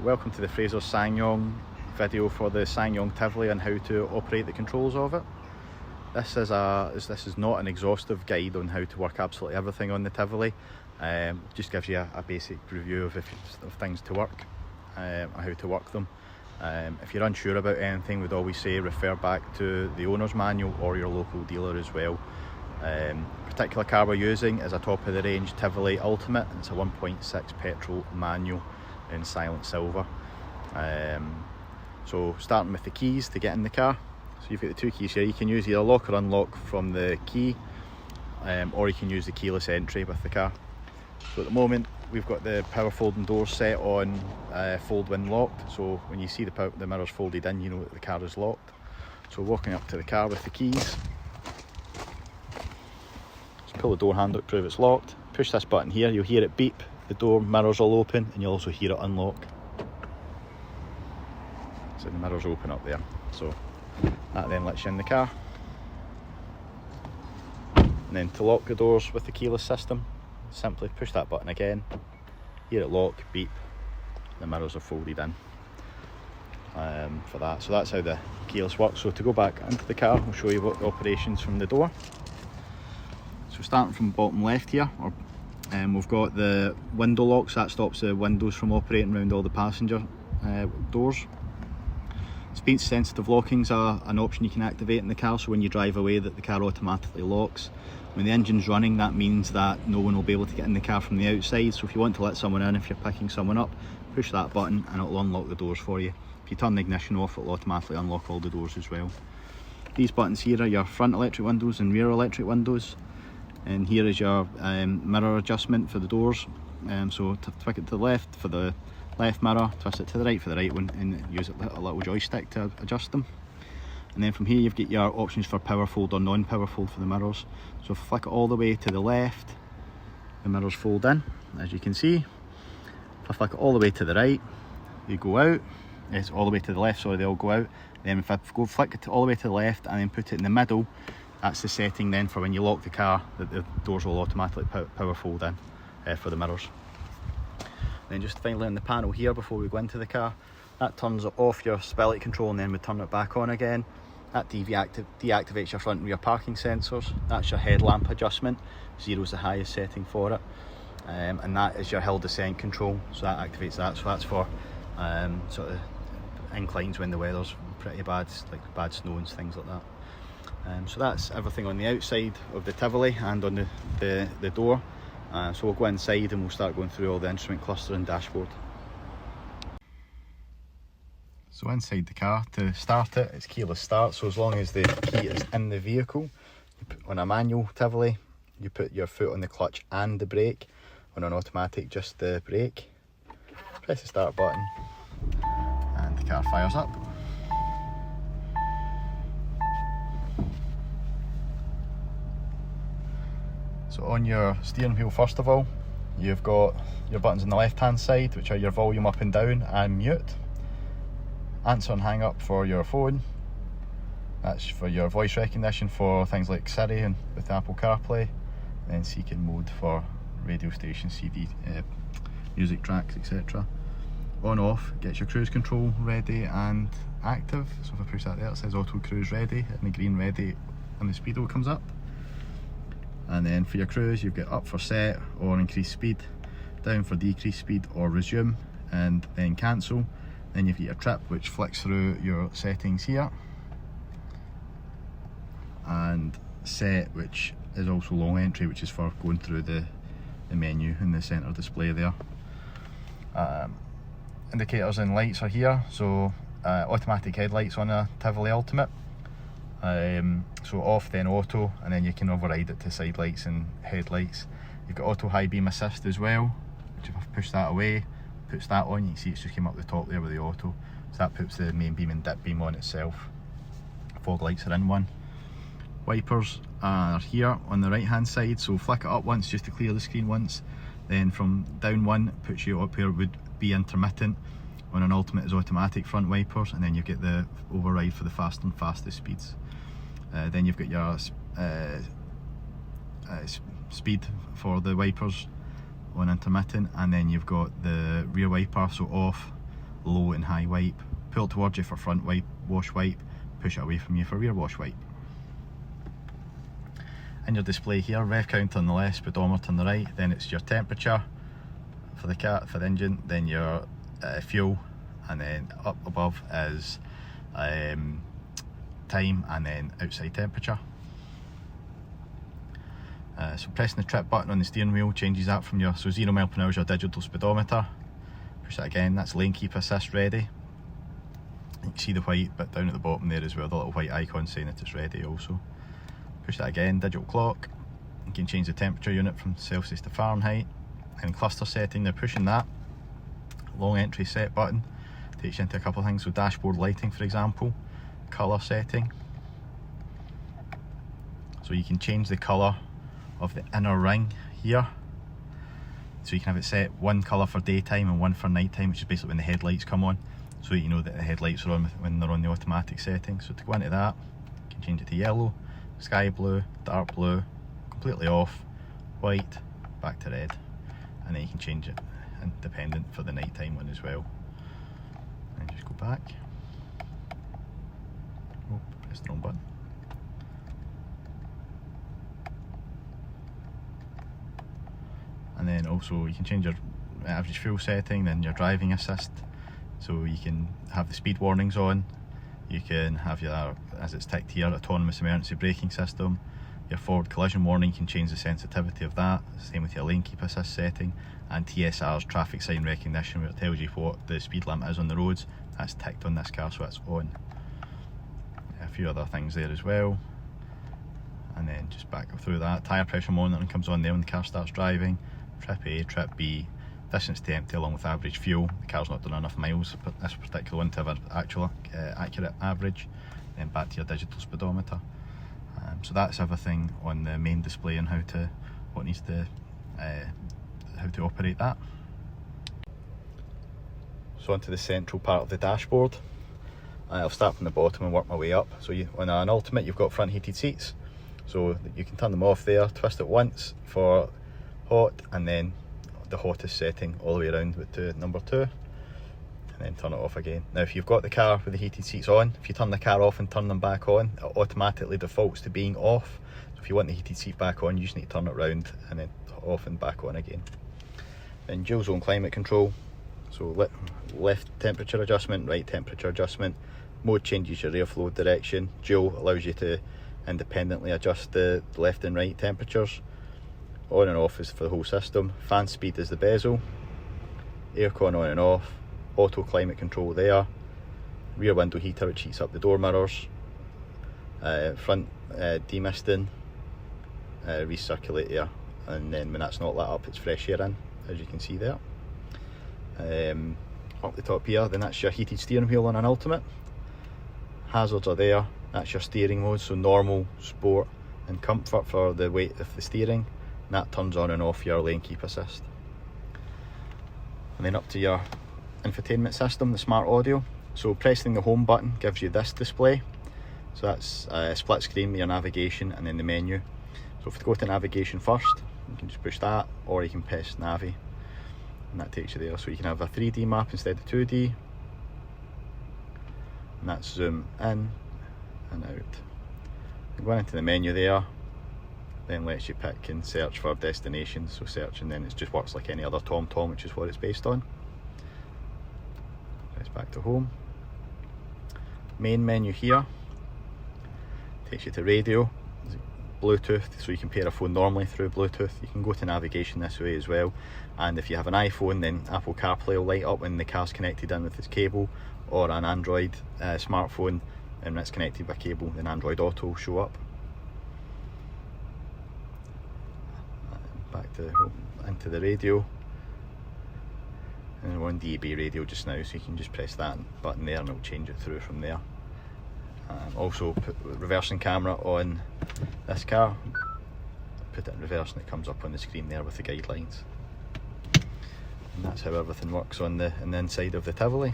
Welcome to the SsangYong video for the SsangYong Tivoli and how to operate the controls of it. This is not an exhaustive guide on how to work absolutely everything on the Tivoli. Just gives you a basic review of things to work and how to work them. If you're unsure about anything, we'd always say refer back to the owner's manual or your local dealer as well. Particular car we're using is a top of the range Tivoli Ultimate. It's a 1.6 petrol manual in silent silver. So starting with the keys to get in the car. So you've got the two keys here. You can use either lock or unlock from the key, or you can use the keyless entry with the car. So at the moment we've got the power folding doors set on fold when locked. So when you see the mirrors folded in, you know that the car is locked. So walking up to the car with the keys, just pull the door handle to prove it's locked. Push this button here, you'll hear it beep. The door mirrors will open and you'll also hear it unlock. So the mirrors open up there. So that then lets you in the car. And then to lock the doors with the keyless system, simply push that button again, hear it lock, beep, the mirrors are folded in for that. So that's how the keyless works. So to go back into the car, I'll show you what the operations from the door. So starting from bottom left here, we've got the window locks. That stops the windows from operating around all the passenger doors. Speed sensitive lockings are an option you can activate in the car, so when you drive away that the car automatically locks. When the engine's running, that means that no one will be able to get in the car from the outside. So if you want to let someone in, if you're picking someone up, push that button and it'll unlock the doors for you. If you turn the ignition off, it'll automatically unlock all the doors as well. These buttons here are your front electric windows and rear electric windows. And here is your mirror adjustment for the doors. So to flick it to the left for the left mirror, twist it to the right for the right one, and use a little joystick to adjust them. And then from here you've got your options for power fold or non-power fold for the mirrors. So if I flick it all the way to the left, the mirrors fold in, as you can see. If I flick it all the way to the right, they go out. It's all the way to the left, sorry, they all go out. Then if I flick it all the way to the left and then put it in the middle, that's the setting then for when you lock the car, that the doors will automatically power fold in for the mirrors. Then just finally on the panel here before we go into the car, that turns off your stability control and then we turn it back on again. That deactivates your front and rear parking sensors. That's your headlamp adjustment. 0 is the highest setting for it. And that is your hill descent control, so that activates that. So that's for sort of inclines when the weather's pretty bad, like bad snow and things like that. So that's everything on the outside of the Tivoli and on the door. So we'll go inside and we'll start going through all the instrument cluster and dashboard. So inside the car, to start it, it's keyless start. So as long as the key is in the vehicle, on a manual Tivoli, you put your foot on the clutch and the brake. On an automatic, just the brake. Press the start button and the car fires up. So on your steering wheel, first of all, you've got your buttons on the left hand side, which are your volume up and down and mute. Answer and hang up for your phone. That's for your voice recognition for things like Siri and with Apple CarPlay. And then seeking mode for radio station, CD, music tracks, etc. On off gets your cruise control ready and active. So if I push that there, it says auto cruise ready, and the green ready and the speedo comes up. And then for your cruise, you've got up for set or increase speed, down for decrease speed or resume, and then cancel. Then you've got your trip, which flicks through your settings here, and set, which is also long entry, which is for going through the menu in the centre display there. Indicators and lights are here, so automatic headlights on a Tivoli Ultimate. So off, then auto, and then you can override it to side lights and headlights. You've got auto high beam assist as well, which if I push that away, puts that on. You can see it's just came up the top there with the auto, so that puts the main beam and dip beam on itself. Fog lights are in one. Wipers are here on the right hand side, so flick it up once just to clear the screen once, then from down one puts you up where it would be intermittent. On an Ultimate is automatic front wipers, and then you get the override for the fast and fastest speeds. Then you've got your speed for the wipers on intermittent, and then you've got the rear wiper, so off low and high wipe, pull it towards you for front wipe, wash wipe, push it away from you for rear wash wipe. In your display here, rev counter on the left, speedometer on the right, then it's your temperature for the engine, then your fuel, and then up above is time, and then outside temperature. So pressing the trip button on the steering wheel changes that from your, so 0 mph is your digital speedometer. Push that again, that's lane keep assist ready. You can see the white bit down at the bottom there as well, the little white icon saying that it's ready also. Push that again, digital clock. You can change the temperature unit from Celsius to Fahrenheit. And cluster setting, now pushing that long entry set button takes you into a couple of things, so dashboard lighting for example, colour setting. So you can change the colour of the inner ring here. So you can have it set one colour for daytime and one for nighttime, which is basically when the headlights come on, so you know that the headlights are on when they're on the automatic setting. So to go into that, you can change it to yellow, sky blue, dark blue, completely off, white, back to red, and then you can change it independent for the nighttime one as well. And just go back. Oh, press the wrong button. And then also you can change your average fuel setting, then your driving assist, so you can have the speed warnings on. You can have your, as it's ticked here, autonomous emergency braking system. Your forward collision warning, you can change the sensitivity of that. Same with your lane keep assist setting. And TSR's traffic sign recognition, where it tells you what the speed limit is on the roads. That's ticked on this car, so it's on. A few other things there as well. And then just back through that, tyre pressure monitoring comes on there when the car starts driving. Trip A, trip B, distance to empty along with average fuel. The car's not done enough miles, but this particular one to have an actual accurate average. Then back to your digital speedometer. So that's everything on the main display and how to operate that. So onto the central part of the dashboard. I'll start from the bottom and work my way up. So on an Ultimate, you've got front heated seats, so you can turn them off there, twist it once for hot, and then the hottest setting all the way around to number 2, and then turn it off again. Now if you've got the car with the heated seats on, if you turn the car off and turn them back on, it automatically defaults to being off. So if you want the heated seat back on, you just need to turn it round and then off and back on again. Then dual zone climate control, so left temperature adjustment, right temperature adjustment. Mode changes your airflow direction. Dual allows you to independently adjust the left and right temperatures. On and off is for the whole system. Fan speed is the bezel. Aircon on and off. Auto climate control there. Rear window heater, which heats up the door mirrors. Front demisting. Recirculate air, and then when that's not lit up, it's fresh air in, as you can see there. Up the top here, then that's your heated steering wheel on an Ultimate. Hazards are there. That's your steering mode, so normal, sport and comfort for the weight of the steering. And that turns on and off your lane keep assist. And then up to your infotainment system, the smart audio. So pressing the home button gives you this display. So that's a split screen with your navigation and then the menu. So if you go to navigation first, you can just push that, or you can press Navi, and that takes you there. So you can have a 3D map instead of 2D. And that's zoom in and out. And going into the menu there, then lets you pick and search for destinations. So search, and then it just works like any other TomTom, which is what it's based on. Press back to home. Main menu here takes you to radio, Bluetooth, so you can pair a phone normally through Bluetooth. You can go to navigation this way as well, and if you have an iPhone, then Apple CarPlay will light up when the car's connected in with its cable, or an Android smartphone, and when it's connected by cable, then Android Auto will show up. Back to into the radio, and we're on DAB radio just now, so you can just press that button there and it'll change it through from there. Also put reversing camera on this car, put it in reverse and it comes up on the screen there with the guidelines. And that's how everything works on the inside of the Tivoli.